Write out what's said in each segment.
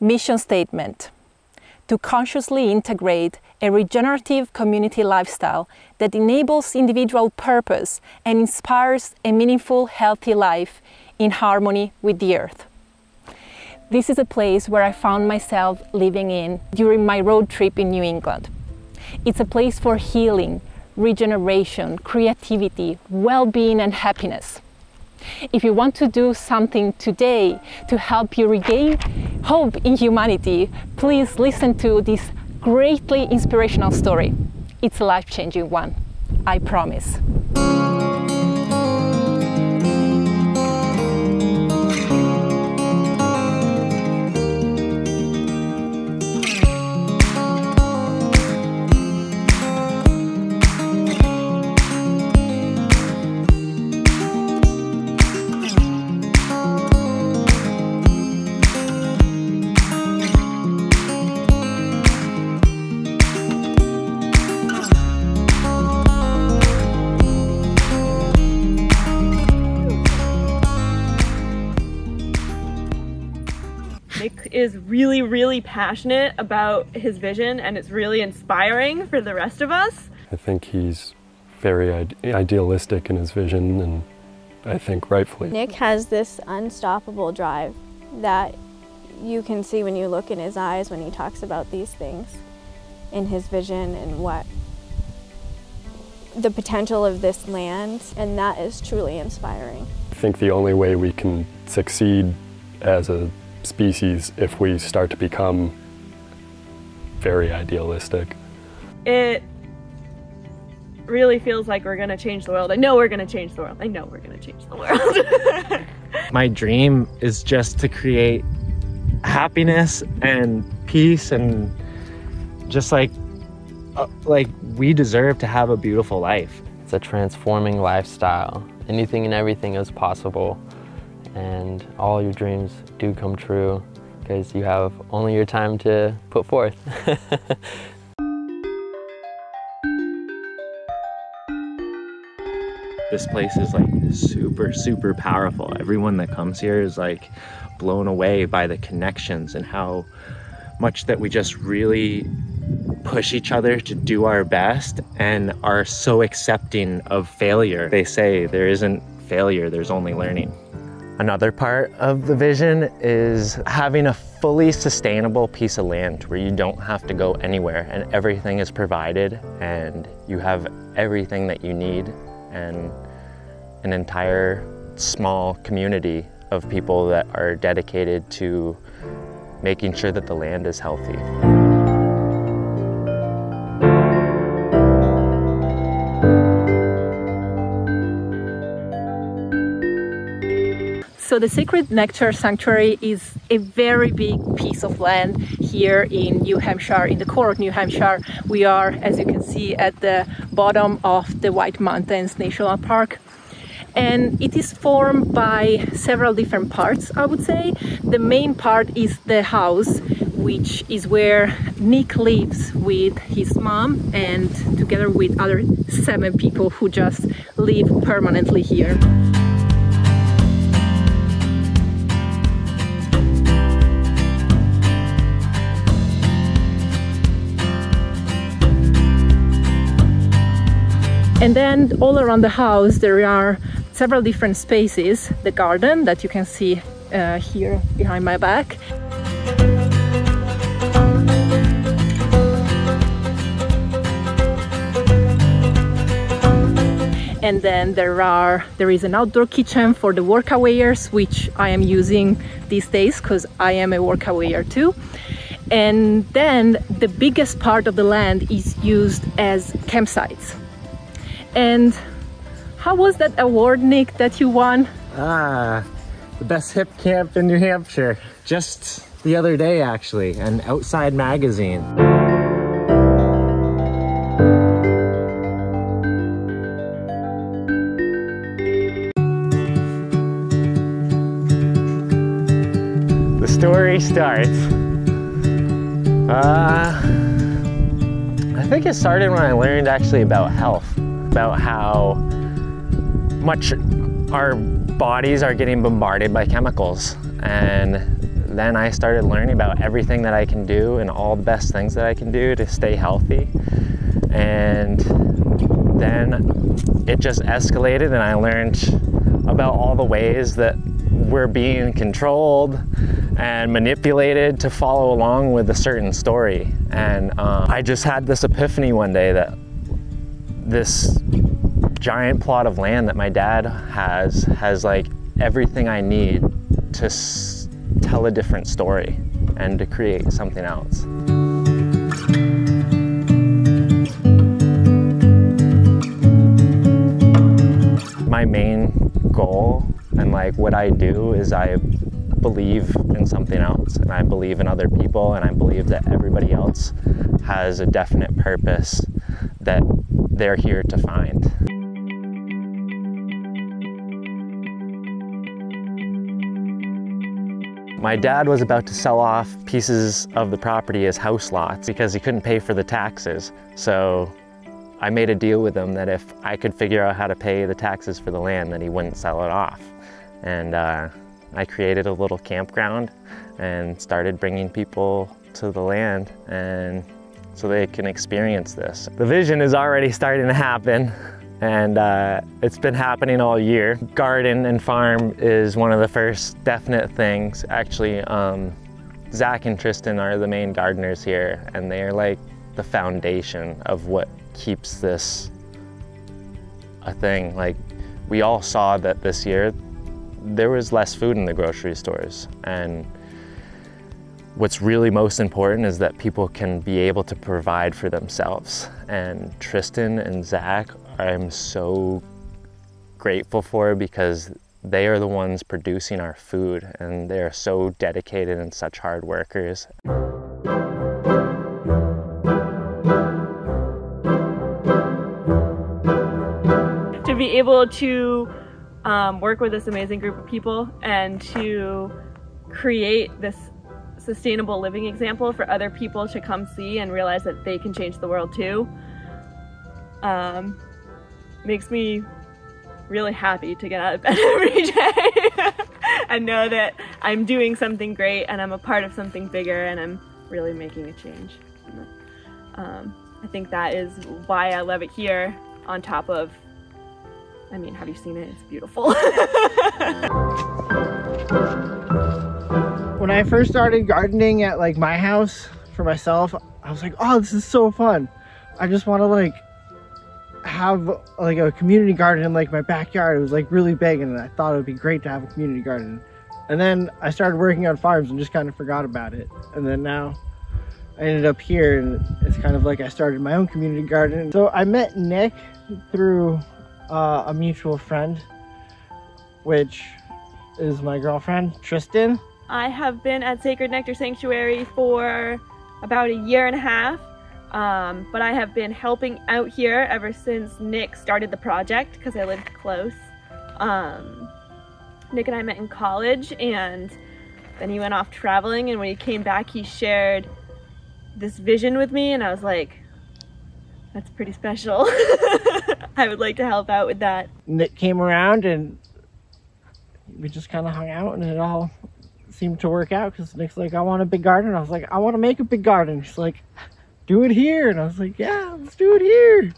Mission statement: to consciously integrate a regenerative community lifestyle that enables individual purpose and inspires a meaningful, healthy life in harmony with the earth. This is a place where I found myself living in during my road trip in New England. It's a place for healing, regeneration, creativity, well-being and happiness. If you want to do something today to help you regain hope in humanity, please listen to this greatly inspirational story. It's a life-changing one, I promise. Nick is really passionate about his vision, and it's really inspiring for the rest of us. I think he's very idealistic in his vision, and I think rightfully. Nick has this unstoppable drive that you can see when you look in his eyes when he talks about these things in his vision and what the potential of this land, and that is truly inspiring. I think the only way we can succeed as a species if we start to become very idealistic. It really feels like we're gonna change the world. I know we're gonna change the world. I know we're gonna change the world. My dream is just to create happiness and peace, and just like we deserve to have a beautiful life. It's a transforming lifestyle. Anything and everything is possible, and all your dreams do come true because you have only your time to put forth. This place is like super powerful. Everyone that comes here is like blown away by the connections and how much that we just really push each other to do our best and are so accepting of failure. They say there isn't failure, there's only learning. Another part of the vision is having a fully sustainable piece of land where you don't have to go anywhere and everything is provided and you have everything that you need, and an entire small community of people that are dedicated to making sure that the land is healthy. So the Sacred Nectar Sanctuary is a very big piece of land here in New Hampshire, in the core of New Hampshire. We are, as you can see, at the bottom of the White Mountains National Park. And it is formed by several different parts, I would say. The main part is the house, which is where Nick lives with his mom and together with other 7 people who just live permanently here. And then all around the house there are several different spaces. The garden that you can see here behind my back. And then there is an outdoor kitchen for the workawayers, which I am using these days because I am a workawayer too. And then the biggest part of the land is used as campsites. And how was that award, Nick, that you won? The best hip camp in New Hampshire. Just the other day, actually, an Outside magazine. The story starts. I think it started when I learned actually about health. About how much our bodies are getting bombarded by chemicals, and then I started learning about everything that I can do and all the best things that I can do to stay healthy. And then it just escalated, and I learned about all the ways that we're being controlled and manipulated to follow along with a certain story. And I just had this epiphany one day that this giant plot of land that my dad has like everything I need to tell a different story and to create something else. My main goal and like what I do is I believe in something else, and I believe in other people, and I believe that everybody else has a definite purpose that they're here to find. My dad was about to sell off pieces of the property as house lots because he couldn't pay for the taxes. So I made a deal with him that if I could figure out how to pay the taxes for the land, then he wouldn't sell it off. And I created a little campground and started bringing people to the land and so they can experience this. The vision is already starting to happen, and it's been happening all year. Garden and farm is one of the first definite things. Actually, Zach and Tristan are the main gardeners here, and they're like the foundation of what keeps this a thing. Like, we all saw that this year there was less food in the grocery stores, and what's really most important is that people can be able to provide for themselves. And Tristan and Zach, I'm so grateful for, because they are the ones producing our food, and they are so dedicated and such hard workers. To be able to work with this amazing group of people and to create this sustainable living example for other people to come see and realize that they can change the world too, makes me really happy to get out of bed every day and know that I'm doing something great and I'm a part of something bigger and I'm really making a change. I think that is why I love it here, on top of, I mean, have you seen it? It's beautiful. When I first started gardening at like my house for myself, I was like, oh, this is so fun. I just want to like have like a community garden in like my backyard. It was like really big, and I thought it would be great to have a community garden. And then I started working on farms and just kind of forgot about it. And then now I ended up here, and it's kind of like I started my own community garden. So I met Nick through a mutual friend, which is my girlfriend, Tristan. I have been at Sacred Nectar Sanctuary for about a year and a half, but I have been helping out here ever since Nick started the project, because I lived close. Nick and I met in college, and then he went off traveling, and when he came back he shared this vision with me, and I was like, that's pretty special. I would like to help out with that. Nick came around and we just kind of hung out, and it all seemed to work out, because Nick's like, I want a big garden. I was like, I want to make a big garden. She's like, do it here. And I was like, yeah, let's do it here.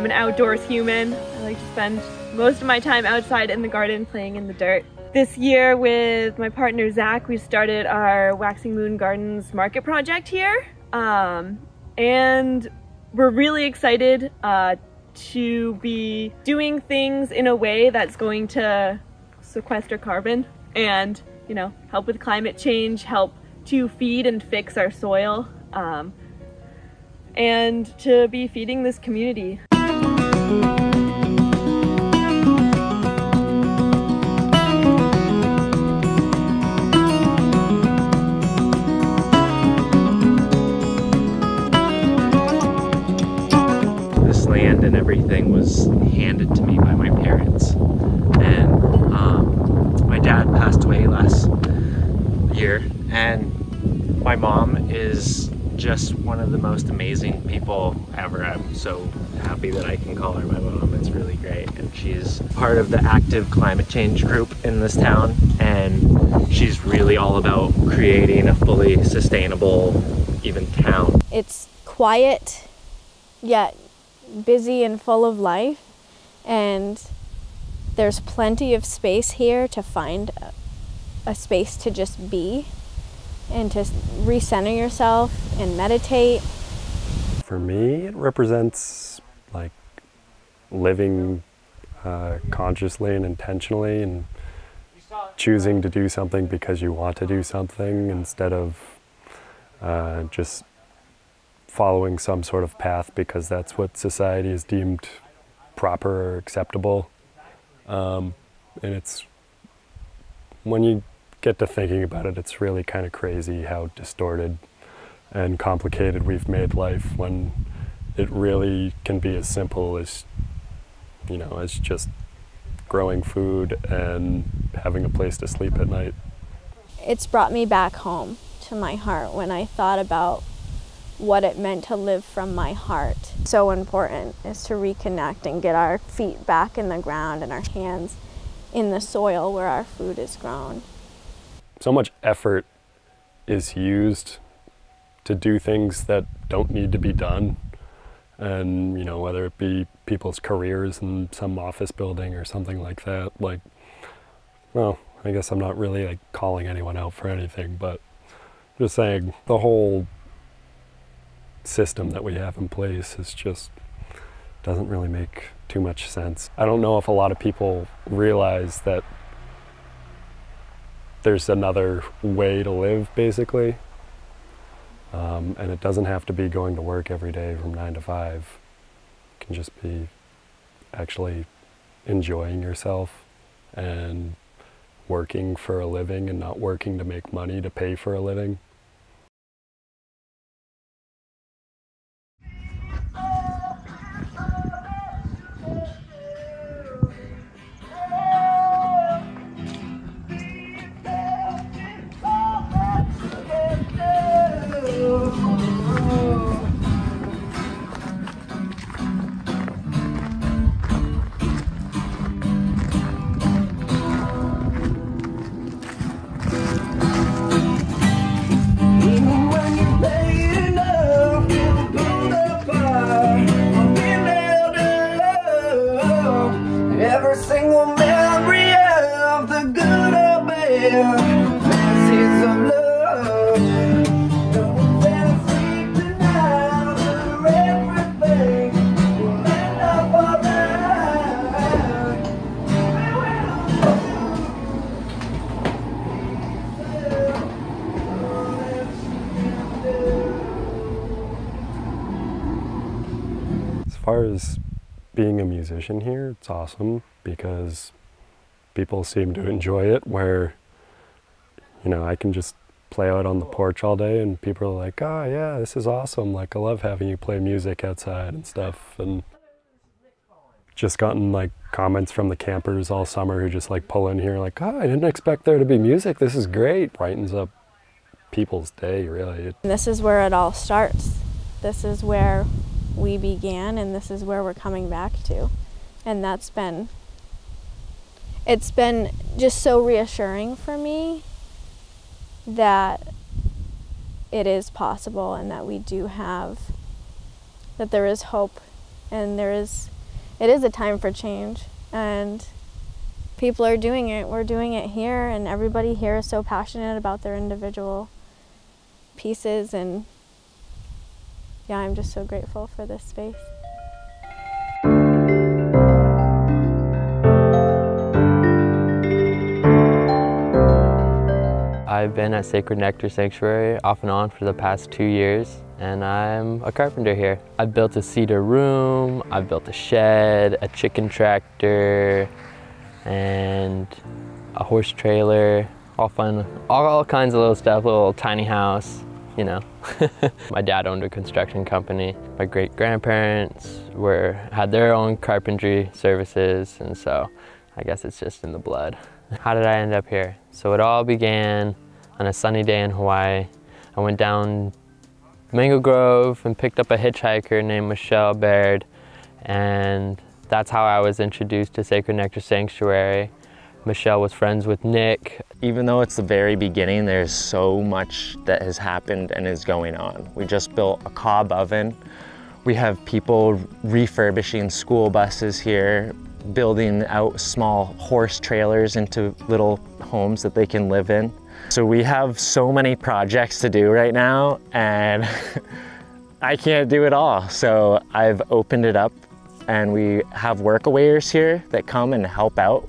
Outdoors human. I like to spend most of my time outside in the garden playing in the dirt. This year with my partner Zach, we started our Waxing Moon Gardens market project here, and we're really excited to be doing things in a way that's going to sequester carbon and, you know, help with climate change, help to feed and fix our soil, and to be feeding this community. was handed to me by my parents. And my dad passed away last year, and my mom is just one of the most amazing people ever. I'm so happy that I can call her my mom. It's really great. And she's part of the active climate change group in this town, and she's really all about creating a fully sustainable, even town. It's quiet, yet busy and full of life, and there's plenty of space here to find a space to just be and to recenter yourself and meditate. For me, it represents like living consciously and intentionally, and choosing to do something because you want to do something instead of just following some sort of path because that's what society is deemed proper or acceptable. And it's, when you get to thinking about it, it's really kind of crazy how distorted and complicated we've made life, when it really can be as simple as, you know, as just growing food and having a place to sleep at night. It's brought me back home to my heart when I thought about what it meant to live from my heart. So important is to reconnect and get our feet back in the ground and our hands in the soil where our food is grown. So much effort is used to do things that don't need to be done. And, you know, whether it be people's careers in some office building or something like that, like, well, I guess I'm not really like calling anyone out for anything, but just saying the whole system that we have in place is just doesn't really make too much sense. I don't know if a lot of people realize that there's another way to live, basically. And it doesn't have to be going to work every day from 9 to 5. It can just be actually enjoying yourself and working for a living and not working to make money to pay for a living. Every single memory of the good or bad, fancies of love. No one fell asleep tonight over everything. We'll end up alright. As far as being a musician here, it's awesome because people seem to enjoy it, where, you know, I can just play out on the porch all day and people are like, oh yeah, this is awesome, like I love having you play music outside and stuff. And just gotten like comments from the campers all summer who just like pull in here like, oh, I didn't expect there to be music, this is great. Brightens up people's day, really. This is where it all starts. This is where we began, and this is where we're coming back to. And it's been just so reassuring for me that it is possible and that we do have, that there is hope, and it is a time for change, and people are doing it. We're doing it here, and everybody here is so passionate about their individual pieces, and yeah, I'm just so grateful for this space. I've been at Sacred Nectar Sanctuary off and on for the past 2 years, and I'm a carpenter here. I've built a cedar room, I've built a shed, a chicken tractor, and a horse trailer, all fun, all kinds of little stuff, little tiny house. you know. My dad owned a construction company. My great-grandparents had their own carpentry services, and so I guess it's just in the blood. How did I end up here? So it all began on a sunny day in Hawaii. I went down Mango Grove and picked up a hitchhiker named Michelle Baird, and that's how I was introduced to Sacred Nectar Sanctuary. Michelle was friends with Nick. Even though it's the very beginning, there's so much that has happened and is going on. We just built a cob oven. We have people refurbishing school buses here, building out small horse trailers into little homes that they can live in. So we have so many projects to do right now, and I can't do it all. So I've opened it up, and we have workawayers here that come and help out.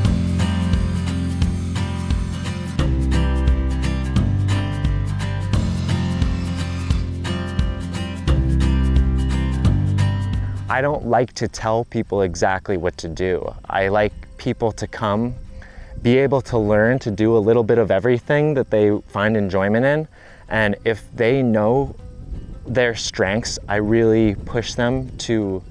I don't like to tell people exactly what to do. I like people to come, be able to learn to do a little bit of everything that they find enjoyment in. And if they know their strengths, I really push them to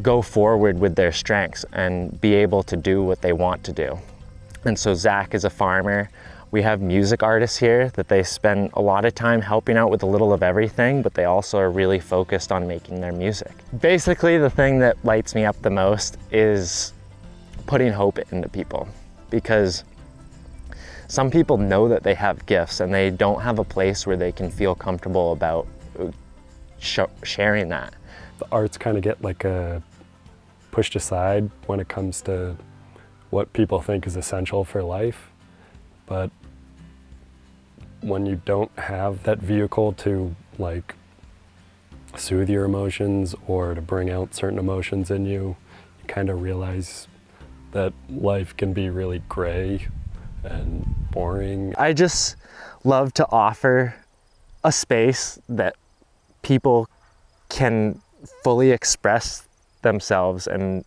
go forward with their strengths and be able to do what they want to do. And so Zach is a farmer. We have music artists here that they spend a lot of time helping out with a little of everything, but they also are really focused on making their music. Basically, the thing that lights me up the most is putting hope into people, because some people know that they have gifts and they don't have a place where they can feel comfortable about sharing that. The arts kind of get like pushed aside when it comes to what people think is essential for life. But when you don't have that vehicle to like soothe your emotions or to bring out certain emotions in you, you kind of realize that life can be really gray and boring. I just love to offer a space that people can fully express themselves and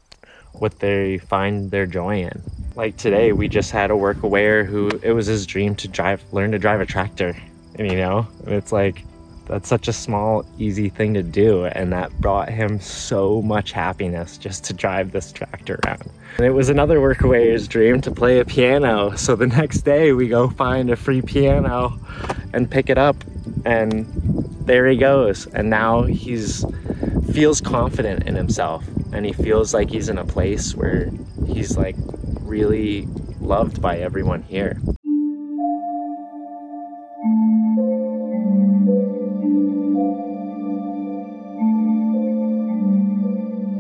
what they find their joy in. Like today, we just had a workawayer who it was his dream to learn to drive a tractor. And you know, it's like, that's such a small, easy thing to do. And that brought him so much happiness just to drive this tractor around. And it was another workawayer's dream to play a piano. So the next day we go find a free piano and pick it up, and there he goes. And now feels confident in himself, and he feels like he's in a place where he's like really loved by everyone here.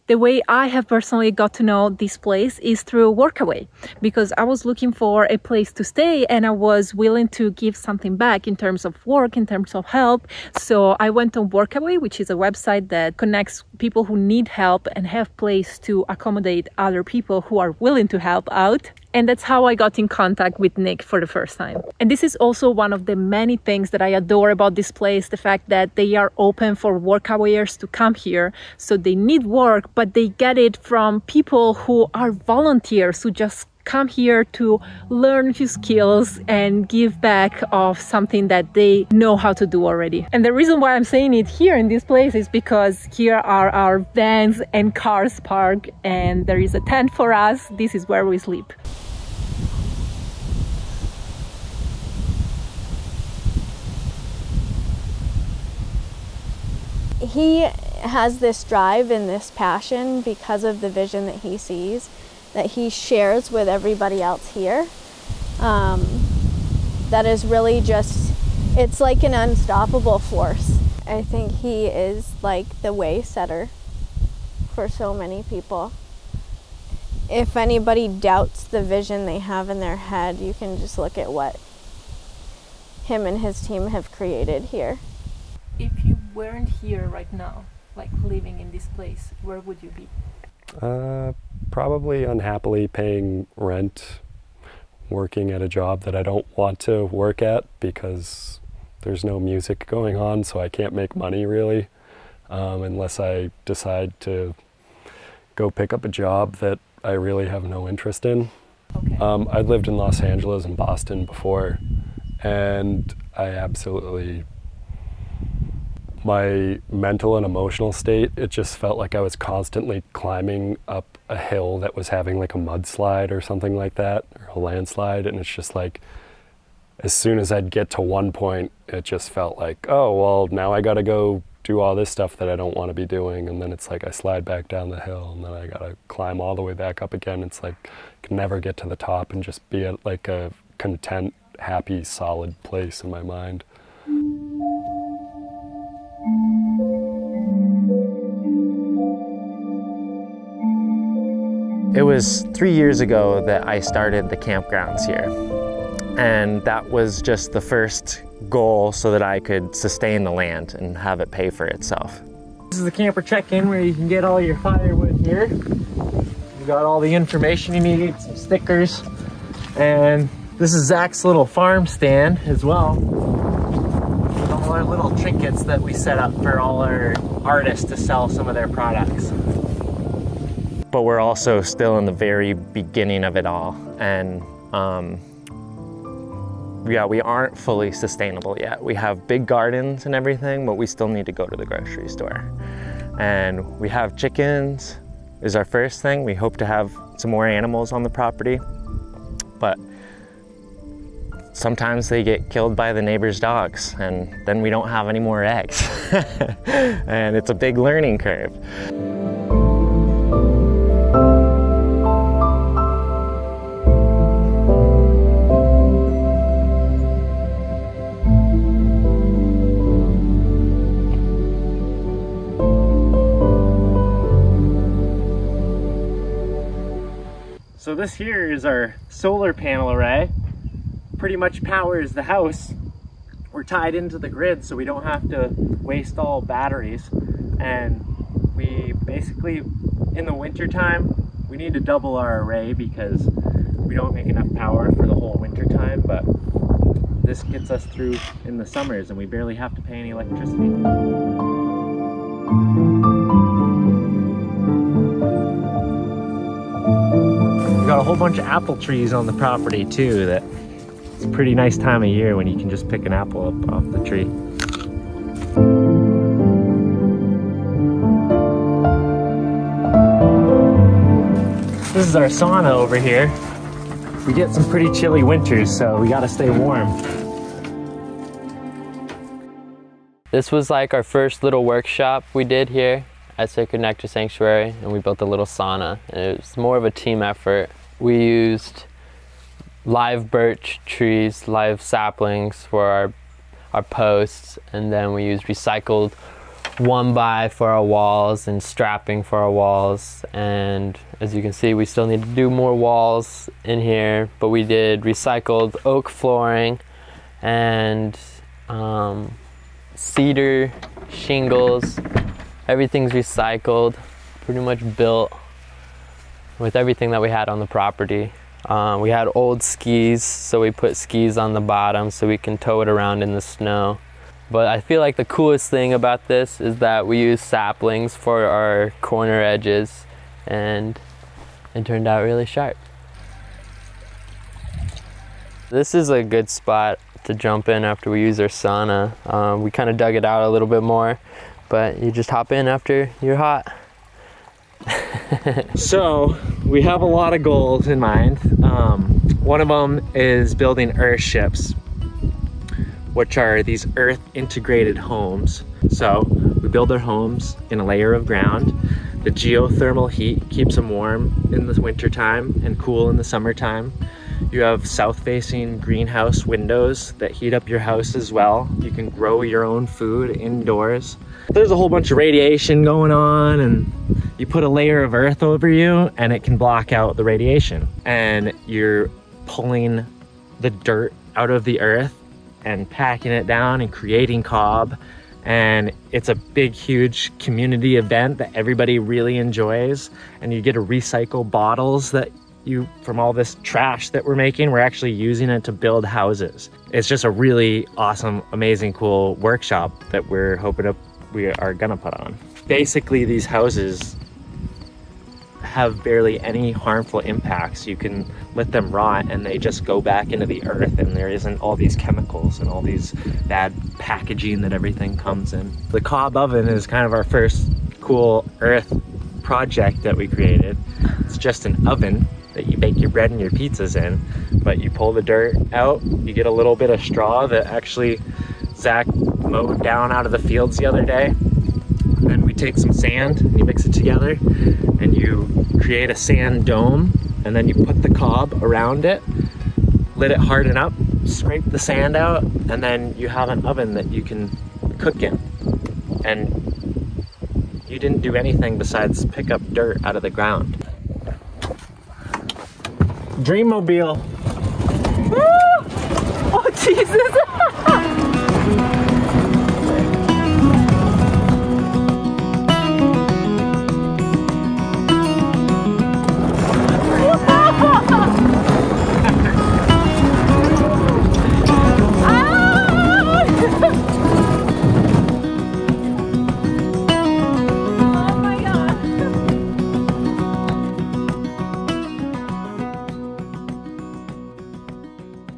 The way I have personally got to know this place is through Workaway, because I was looking for a place to stay and I was willing to give something back in terms of work, in terms of help. So I went on Workaway, which is a website that connects people who need help and have place to accommodate other people who are willing to help out. And that's how I got in contact with Nick for the first time. And this is also one of the many things that I adore about this place, the fact that they are open for workawayers to come here. So they need work, but they get it from people who are volunteers who just come here to learn new skills and give back of something that they know how to do already. And the reason why I'm saying it here in this place is because here are our vans and cars parked, and there is a tent for us. This is where we sleep. He has this drive and this passion because of the vision that he sees, that he shares with everybody else here. That is really just, it's like an unstoppable force. I think he is like the way setter for so many people. If anybody doubts the vision they have in their head, you can just look at what him and his team have created here. If you weren't here right now, like living in this place, where would you be? Probably unhappily paying rent, working at a job that I don't want to work at because there's no music going on, so I can't make money really, unless I decide to go pick up a job that I really have no interest in. Okay. I lived in Los Angeles and Boston before, and I absolutely my mental and emotional state, it just felt like I was constantly climbing up a hill that was having like a mudslide or something like that, or a landslide. And it's just like, as soon as I'd get to one point, it just felt like, oh, well, now I gotta go do all this stuff that I don't want to be doing. And then it's like I slide back down the hill and then I gotta climb all the way back up again. It's like I can never get to the top and just be at like a content, happy, solid place in my mind. It was 3 years ago that I started the campgrounds here. And that was just the first goal so that I could sustain the land and have it pay for itself. This is the camper check-in where you can get all your firewood here. You got all the information you need, some stickers. And this is Zach's little farm stand as well, with all our little trinkets that we set up for all our artists to sell some of their products. But we're also still in the very beginning of it all. And yeah, we aren't fully sustainable yet. We have big gardens and everything, but we still need to go to the grocery store. And we have chickens is our first thing. We hope to have some more animals on the property, but sometimes they get killed by the neighbor's dogs and then we don't have any more eggs. And it's a big learning curve. So this here is our solar panel array. Pretty much powers the house. We're tied into the grid so we don't have to waste all batteries. And we basically, in the winter time, we need to double our array because we don't make enough power for the whole winter time, but this gets us through in the summers and we barely have to pay any electricity. We got a whole bunch of apple trees on the property too. That it's a pretty nice time of year when you can just pick an apple up off the tree. This is our sauna over here. We get some pretty chilly winters, so we gotta stay warm. This was like our first little workshop we did here at Sacred Nectar Sanctuary, and we built a little sauna. And it was more of a team effort. We used live birch trees, live saplings for our posts, and then we used recycled 1x for our walls and strapping for our walls. And as you can see, we still need to do more walls in here, but we did recycled oak flooring and cedar shingles. Everything's recycled, pretty much built with everything that we had on the property. We had old skis, so we put skis on the bottom so we can tow it around in the snow. But I feel like the coolest thing about this is that we use saplings for our corner edges, and it turned out really sharp. This is a good spot to jump in after we use our sauna. We kind of dug it out a little bit more, but you just hop in after you're hot. So we have a lot of goals in mind. One of them is building earth ships, which are these earth integrated homes. So we build our homes in a layer of ground. The geothermal heat keeps them warm in the winter time and cool in the summertime. You have south-facing greenhouse windows that heat up your house as well. You can grow your own food indoors. There's a whole bunch of radiation going on, and you put a layer of earth over you and it can block out the radiation. And you're pulling the dirt out of the earth and packing it down and creating cob. And it's a big, huge community event that everybody really enjoys. And you get to recycle bottles that from all this trash that we're making, we're actually using it to build houses. It's just a really awesome, amazing, cool workshop that we are gonna put on. Basically, these houses have barely any harmful impacts. You can let them rot and they just go back into the earth, and there isn't all these chemicals and all these bad packaging that everything comes in. The cob oven is kind of our first cool earth project that we created. It's just an oven that you bake your bread and your pizzas in, but you pull the dirt out, you get a little bit of straw that actually Zach mowed down out of the fields the other day. Then we take some sand and you mix it together and you create a sand dome, and then you put the cob around it, let it harden up, scrape the sand out, and then you have an oven that you can cook in. And you didn't do anything besides pick up dirt out of the ground. Dreammobile. Oh, Jesus!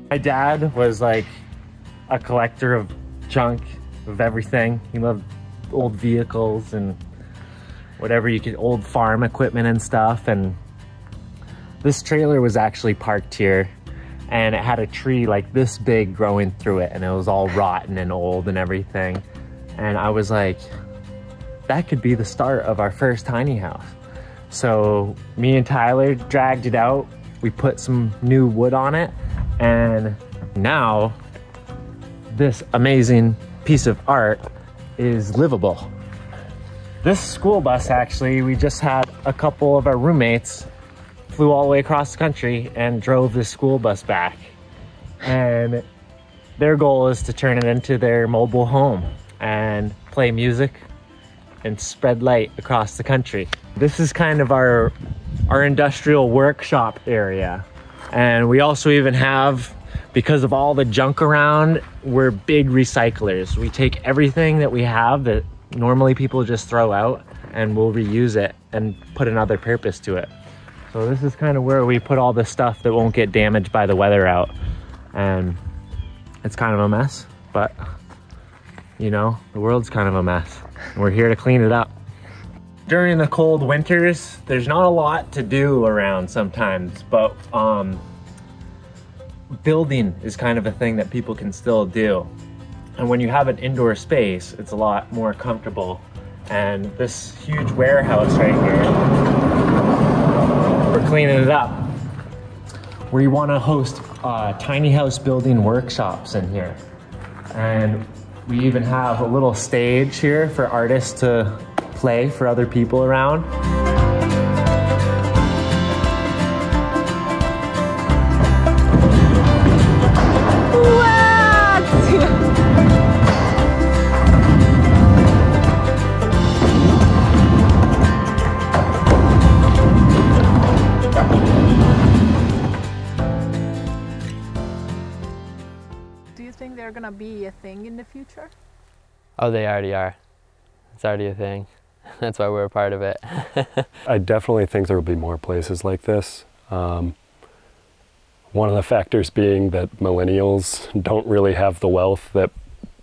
My dad was like a collector of junk, of everything. He loved old vehicles and whatever you could, old farm equipment and stuff. And this trailer was actually parked here, and it had a tree like this big growing through it, and it was all rotten and old and everything. And I was like, that could be the start of our first tiny house. So me and Tyler dragged it out. We put some new wood on it, and now this amazing piece of art is livable. This school bus, actually, we just had a couple of our roommates flew all the way across the country and drove this school bus back. And their goal is to turn it into their mobile home and play music and spread light across the country. This is kind of our industrial workshop area. And we also even have, because of all the junk around, we're big recyclers. We take everything that we have that normally people just throw out, and we'll reuse it and put another purpose to it. So this is kind of where we put all the stuff that won't get damaged by the weather out. And it's kind of a mess, but you know, the world's kind of a mess. We're here to clean it up. During the cold winters, there's not a lot to do around sometimes, but building is kind of a thing that people can still do. And when you have an indoor space, it's a lot more comfortable. And this huge warehouse right here, we're cleaning it up. We want to host tiny house building workshops in here. And we even have a little stage here for artists to play for other people around. Do you think they're gonna be a thing in the future? Oh, they already are. It's already a thing. That's why we're a part of it. I definitely think there will be more places like this. One of the factors being that millennials don't really have the wealth that,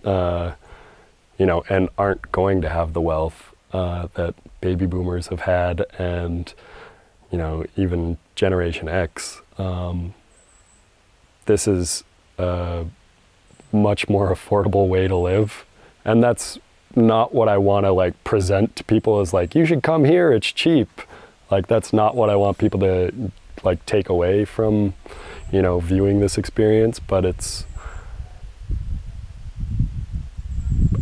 you know, and aren't going to have the wealth that baby boomers have had, and, you know, even Generation X. This is a much more affordable way to live, and that's not what I want to like present to people as like, you should come here, it's cheap. Like, that's not what I want people to like take away from, you know, viewing this experience. But it's,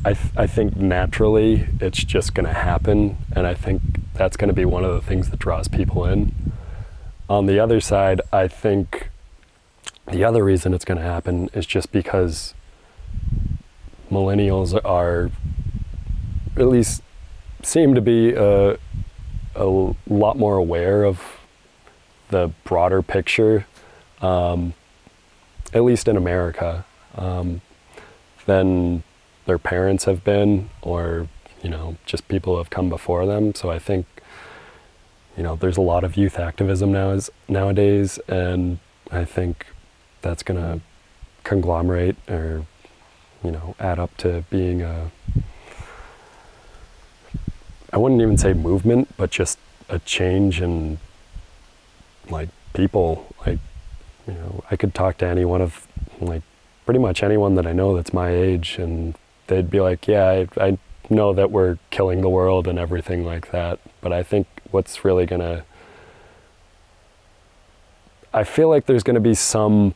I think naturally it's just going to happen, and I think that's going to be one of the things that draws people in. On the other side, I think the other reason it's going to happen is just because millennials are, at least seem to be a lot more aware of the broader picture, at least in America, than their parents have been, or, you know, just people who have come before them. So I think, you know, there's a lot of youth activism nowadays, and I think that's going to conglomerate or, you know, add up to being I wouldn't even say movement, but just a change in like people. Like, you know, I could talk to any one of, like, pretty much anyone that I know that's my age, and they'd be like, yeah, I know that we're killing the world and everything like that, but I think what's really gonna, I feel like there's gonna be some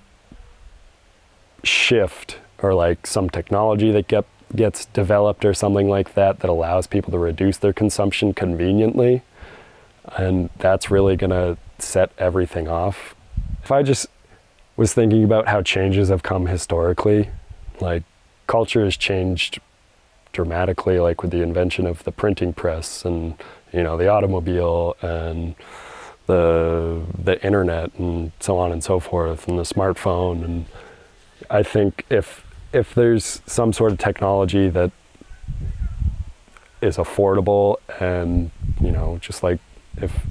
shift or like some technology that gets developed or something like that that allows people to reduce their consumption conveniently, and that's really gonna set everything off. If I just was thinking about how changes have come historically, like culture has changed dramatically, like with the invention of the printing press and, you know, the automobile and the internet and so on and so forth, and the smartphone. And I think if there's some sort of technology that is affordable, and, you know, just like if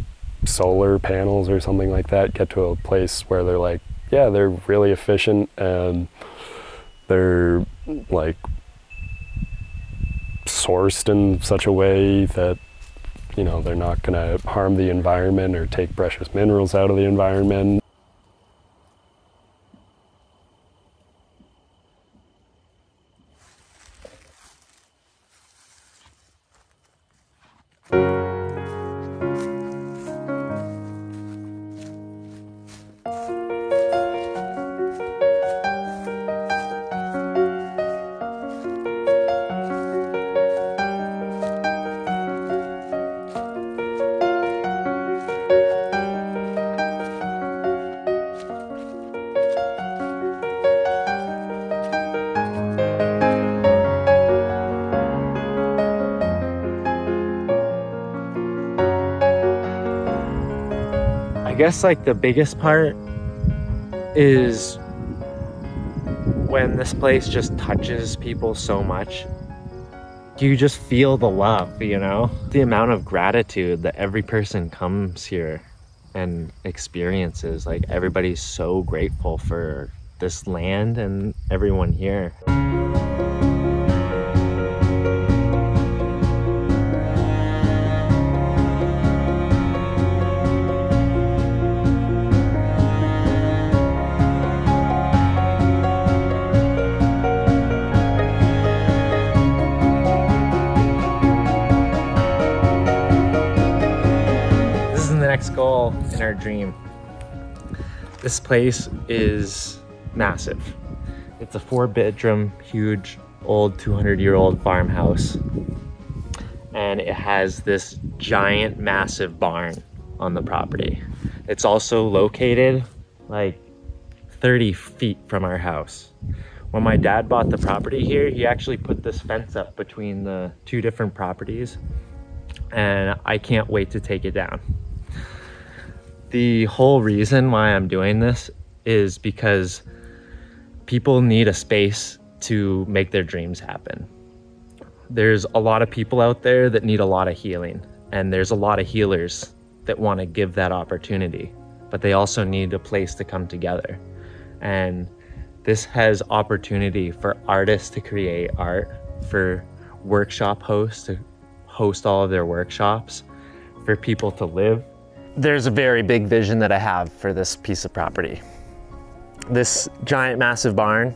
solar panels or something like that get to a place where they're like, yeah, they're really efficient and they're like sourced in such a way that, you know, they're not going to harm the environment or take precious minerals out of the environment. I guess like the biggest part is when this place just touches people so much. You just feel the love, you know? The amount of gratitude that every person comes here and experiences. Like, everybody's so grateful for this land and everyone here. Next goal in our dream. This place is massive. It's a 4-bedroom, huge, old 200-year-old farmhouse. And it has this giant, massive barn on the property. It's also located like 30 feet from our house. When my dad bought the property here, he actually put this fence up between the 2 different properties, and I can't wait to take it down. The whole reason why I'm doing this is because people need a space to make their dreams happen. There's a lot of people out there that need a lot of healing, and there's a lot of healers that want to give that opportunity, but they also need a place to come together. And this has opportunity for artists to create art, for workshop hosts to host all of their workshops, for people to live. There's a very big vision that I have for this piece of property. This giant, massive barn,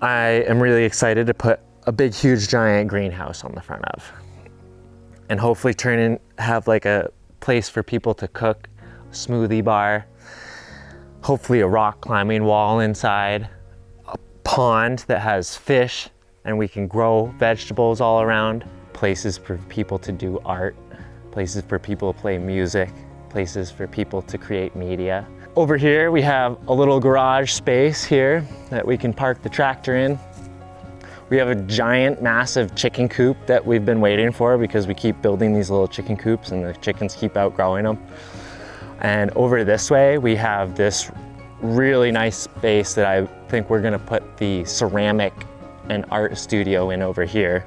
I am really excited to put a big, huge, giant greenhouse on the front of, and hopefully have like a place for people to cook, a smoothie bar, hopefully a rock climbing wall inside, a pond that has fish and we can grow vegetables all around, places for people to do art, places for people to play music, places for people to create media. Over here we have a little garage space here that we can park the tractor in. We have a giant, massive chicken coop that we've been waiting for because we keep building these little chicken coops and the chickens keep outgrowing them. And over this way we have this really nice space that I think we're gonna put the ceramic and art studio in over here.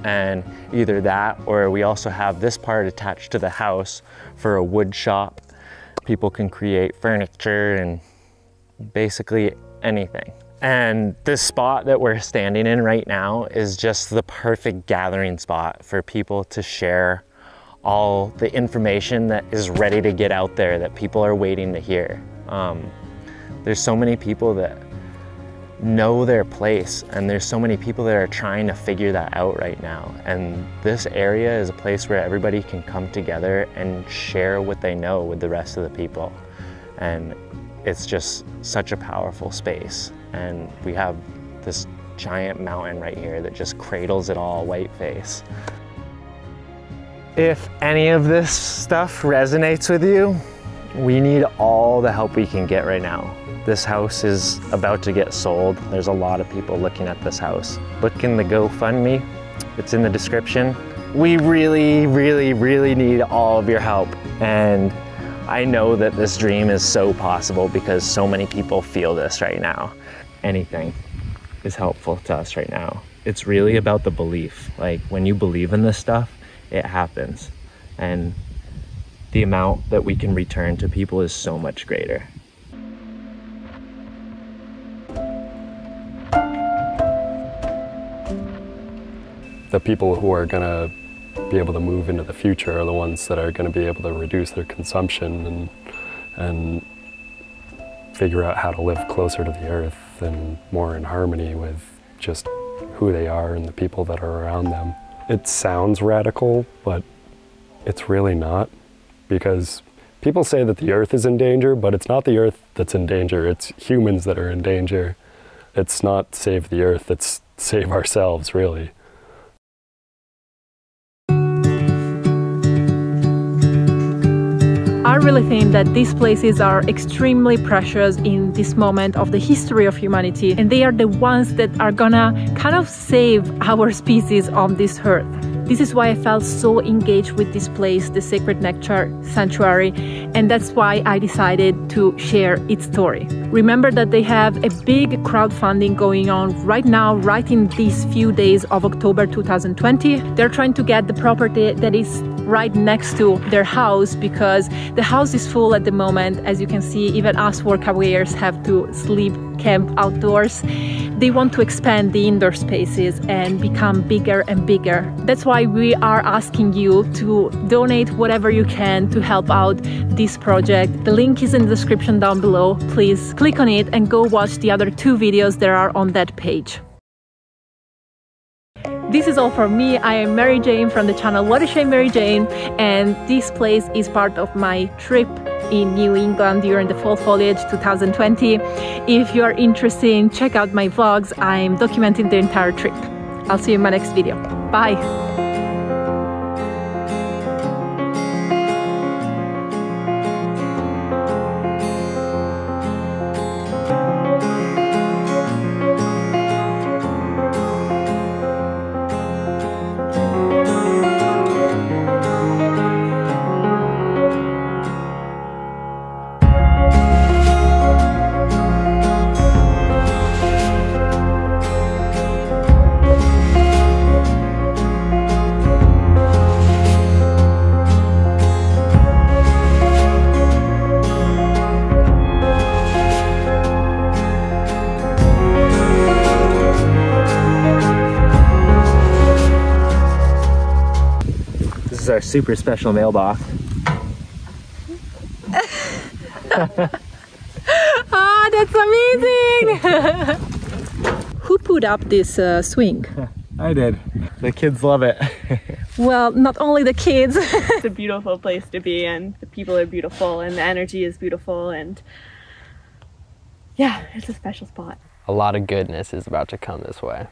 And either that, or we also have this part attached to the house for a wood shop. People can create furniture and basically anything. And this spot that we're standing in right now is just the perfect gathering spot for people to share all the information that is ready to get out there that people are waiting to hear. There's so many people that know their place, and there's so many people that are trying to figure that out right now. And this area is a place where everybody can come together and share what they know with the rest of the people. And it's just such a powerful space. And we have this giant mountain right here that just cradles it all, white face. If any of this stuff resonates with you, we need all the help we can get right now. This house is about to get sold. There's a lot of people looking at this house. Look in the GoFundMe, it's in the description. We really, really, really need all of your help. And I know that this dream is so possible because so many people feel this right now. Anything is helpful to us right now. It's really about the belief. Like, when you believe in this stuff, it happens. And the amount that we can return to people is so much greater. The people who are going to be able to move into the future are the ones that are going to be able to reduce their consumption and figure out how to live closer to the earth and more in harmony with just who they are and the people that are around them. It sounds radical, but it's really not, because people say that the earth is in danger, but it's not the earth that's in danger, it's humans that are in danger. It's not save the earth, it's save ourselves, really. I really think that these places are extremely precious in this moment of the history of humanity, and they are the ones that are gonna kind of save our species on this earth. This is why I felt so engaged with this place, the Sacred Nectar Sanctuary, and that's why I decided to share its story. Remember that they have a big crowdfunding going on right now, right in these few days of October 2020. They're trying to get the property that is right next to their house, because the house is full at the moment. As you can see, even us workawayers have to sleep camp outdoors. They want to expand the indoor spaces and become bigger and bigger. That's why we are asking you to donate whatever you can to help out this project. The link is in the description down below. Please click on it and go watch the other 2 videos that are on that page. This is all from me. I am Mary Jane from the channel What a Shame Mary Jane, and this place is part of my trip in New England during the fall foliage 2020. If you are interested, check out my vlogs. I'm documenting the entire trip. I'll see you in my next video. Bye! This is our super special mailbox. Ah, that's amazing! Who put up this swing? I did. The kids love it. Well, not only the kids. It's a beautiful place to be, and the people are beautiful, and the energy is beautiful, and yeah, it's a special spot. A lot of goodness is about to come this way.